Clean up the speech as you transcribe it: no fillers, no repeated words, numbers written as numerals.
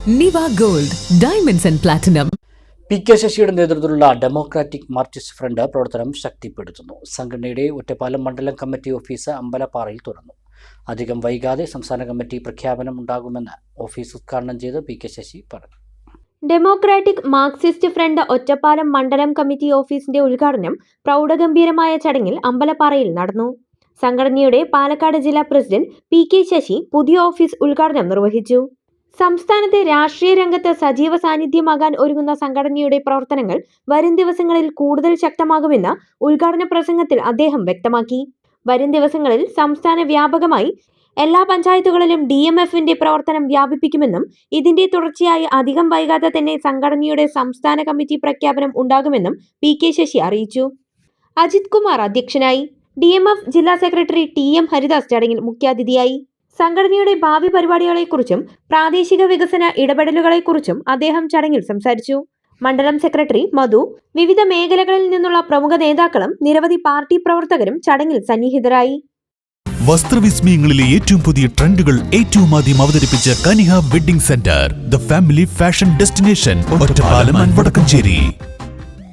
നിവ gold diamonds and platinum. P K. ശശിയുടെ നേതൃത്വത്തിലുള്ള democratic Marxist front പ്രവർത്തനം ശക്തിപ്പെടുത്തുന്നു. സംഘടനയുടെ ഒറ്റപ്പാലം മണ്ഡലം കമ്മിറ്റി ഓഫീസ് അമ്പലപ്പാറയിൽ തുറന്നു. അധികം വൈകാതെ സംസ്ഥാന കമ്മിറ്റി പ്രഖ്യാപനം ഉണ്ടാകുമെന്ന് ഓഫീസ് ഉദ്ഘാടനം ചെയ്ത് പി.കെ. ശശി പറഞ്ഞു. ഡെമോക്രാറ്റിക് മാർക്സിസ്റ്റ് ഫ്രണ്ട് ഒറ്റപ്പാലം മണ്ഡലം കമ്മിറ്റി ഓഫീസിന്റെ ഉദ്ഘാടനം പ്രൗഢഗംഭീരമായ ചടങ്ങിൽ അമ്പലപ്പാറയിൽ നടന്നു. സംഘടനയുടെ പാലക്കാട് ജില്ലാ പ്രസിഡന്റ് പി.കെ. ശശി പുതിയ ഓഫീസ് ഉദ്ഘാടനം നിർവഹിച്ചു. സംസ്ഥാനത്തെ രാഷ്ട്രീയ രംഗത്ത് സജീവ സാന്നിധ്യമാകാൻ ഒരുങ്ങുന്ന സംഘടനയുടെ പ്രവർത്തനങ്ങൾ വരും ദിവസങ്ങളിൽ കൂടുതൽ ശക്തമാകുമെന്ന് ഉദ്ഘാടന പ്രസംഗത്തിൽ അദ്ദേഹം വ്യക്തമാക്കി. വരും ദിവസങ്ങളിൽ സംസ്ഥാന വ്യാപകമായി എല്ലാ പഞ്ചായത്തുകളിലും DMFന്റെ പ്രവർത്തനം വ്യാപിപ്പിക്കുമെന്നും ഇതിന്റെ തുടർച്ചയായി അധികം വൈകാതെ തന്നെ സംഘടനയുടെ സംസ്ഥാന കമ്മിറ്റി പ്രഖ്യാപനം ഉണ്ടാകുമെന്നും പി.കെ. ശശി അറിയിച്ചു. അജിത് കുമാർ അധ്യക്ഷനായി. DMF ജില്ലാ സെക്രട്ടറി TM ഹരിദാസ് ചടങ്ങിൽ മുഖ്യാതിഥിയായി. സംഘടനയുടെ ഭാവി പരിപാടികളെക്കുറിച്ചും പ്രാദേശിക വികസന ഇടപെടലുകളെക്കുറിച്ചും അദ്ദേഹം ചടങ്ങിൽ സംസാരിച്ചു. മണ്ഡലം സെക്രട്ടറി മധു, വിവിധ മേഖലകളിൽ നിന്നുള്ള പ്രമുഖ നേതാക്കളും നിരവധി പാർട്ടി പ്രവർത്തകരും ചടങ്ങിൽ സന്നിഹിതരായി. വസ്ത്രവിസ്മയങ്ങളിലെ ഏറ്റവും പുതിയ ട്രെൻഡുകൾ ഏറ്റവും ആദ്യം അവതരിപ്പിച്ച Kaniha wedding centre, the family fashion destination, Ottapalam and Vadakkanchery.